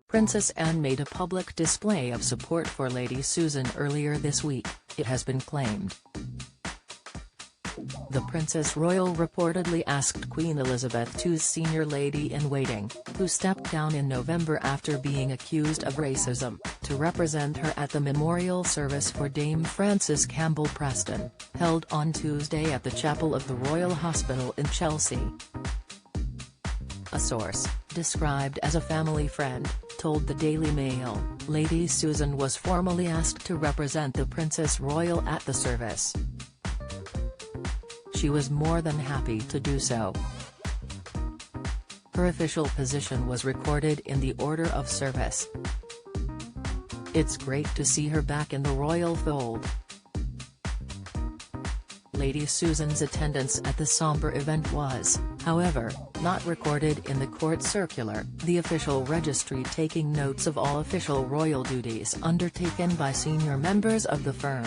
Princess Anne made a public display of support for Lady Susan earlier this week, it has been claimed. The Princess Royal reportedly asked Queen Elizabeth II's senior lady-in-waiting, who stepped down in November after being accused of racism, to represent her at the memorial service for Dame Frances Campbell Preston, held on Tuesday at the Chapel of the Royal Hospital in Chelsea. A source, described as a family friend, told the Daily Mail, Lady Susan was formally asked to represent the Princess Royal at the service. She was more than happy to do so. Her official position was recorded in the Order of Service. It's great to see her back in the royal fold. Lady Susan's attendance at the somber event was, however, not recorded in the court circular, the official registry taking notes of all official royal duties undertaken by senior members of the firm.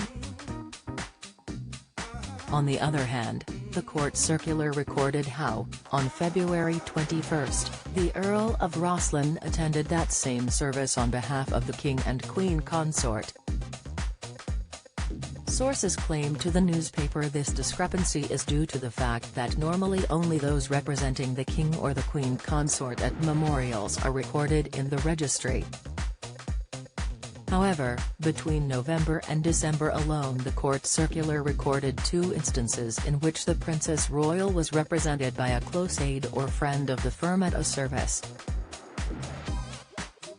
On the other hand, the court circular recorded how, on February 21, the Earl of Rosslyn attended that same service on behalf of the King and Queen consort. Sources claim to the newspaper this discrepancy is due to the fact that normally only those representing the King or the Queen consort at memorials are recorded in the registry. However, between November and December alone the court circular recorded 2 instances in which the Princess Royal was represented by a close aide or friend of the firm at a service.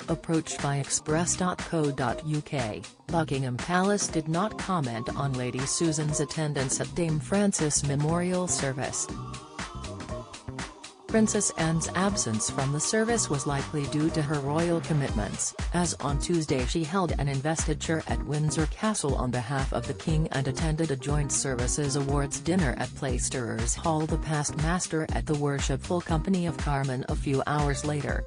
Approached by Express.co.uk, Buckingham Palace did not comment on Lady Susan's attendance at Dame Frances' memorial service. Princess Anne's absence from the service was likely due to her royal commitments, as on Tuesday she held an investiture at Windsor Castle on behalf of the King and attended a joint services awards dinner at Plaisterers Hall, the past master at the Worshipful Company of Carmen a few hours later.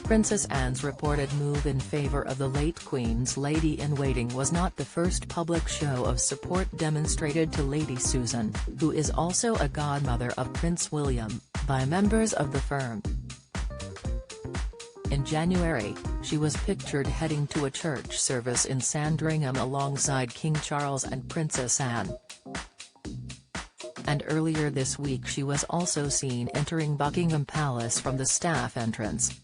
Princess Anne's reported move in favour of the late Queen's lady-in-waiting was not the first public show of support demonstrated to Lady Susan, who is also a godmother of Prince William, by members of the firm. In January, she was pictured heading to a church service in Sandringham alongside King Charles and Princess Anne. And earlier this week she was also seen entering Buckingham Palace from the staff entrance.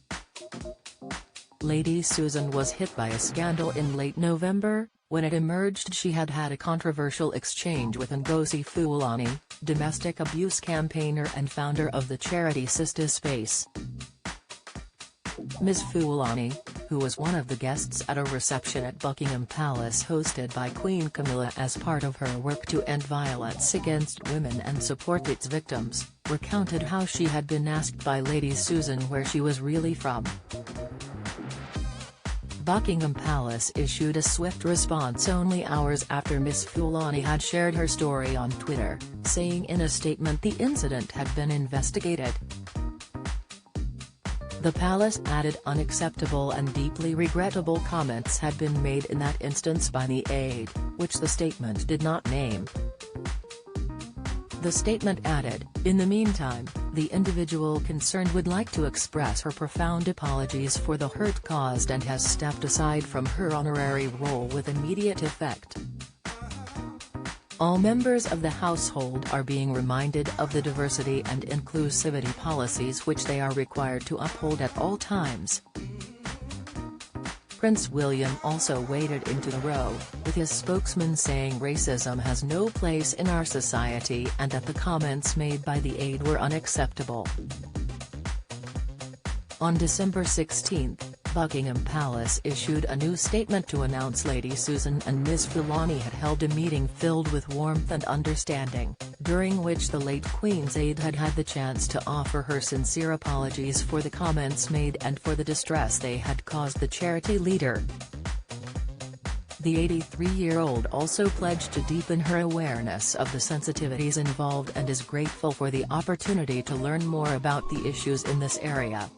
Lady Susan was hit by a scandal in late November, when it emerged she had had a controversial exchange with Ngozi Fulani, domestic abuse campaigner and founder of the charity Sister Space. Ms. Fulani, who was one of the guests at a reception at Buckingham Palace hosted by Queen Camilla as part of her work to end violence against women and support its victims, recounted how she had been asked by Lady Susan where she was really from. Buckingham Palace issued a swift response only hours after Ms. Fulani had shared her story on Twitter, saying in a statement the incident had been investigated. The palace added unacceptable and deeply regrettable comments had been made in that instance by the aide, which the statement did not name. The statement added, in the meantime, the individual concerned would like to express her profound apologies for the hurt caused and has stepped aside from her honorary role with immediate effect. All members of the household are being reminded of the diversity and inclusivity policies which they are required to uphold at all times. Prince William also waded into the row, with his spokesman saying racism has no place in our society and that the comments made by the aide were unacceptable. On December 16, Buckingham Palace issued a new statement to announce Lady Susan and Ms. Fulani had held a meeting filled with warmth and understanding, during which the late Queen's aide had had the chance to offer her sincere apologies for the comments made and for the distress they had caused the charity leader. The 83-year-old also pledged to deepen her awareness of the sensitivities involved and is grateful for the opportunity to learn more about the issues in this area.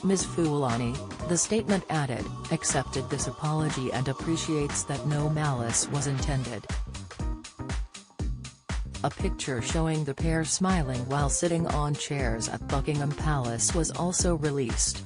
Ms. Fulani, the statement added, accepted this apology and appreciates that no malice was intended. A picture showing the pair smiling while sitting on chairs at Buckingham Palace was also released.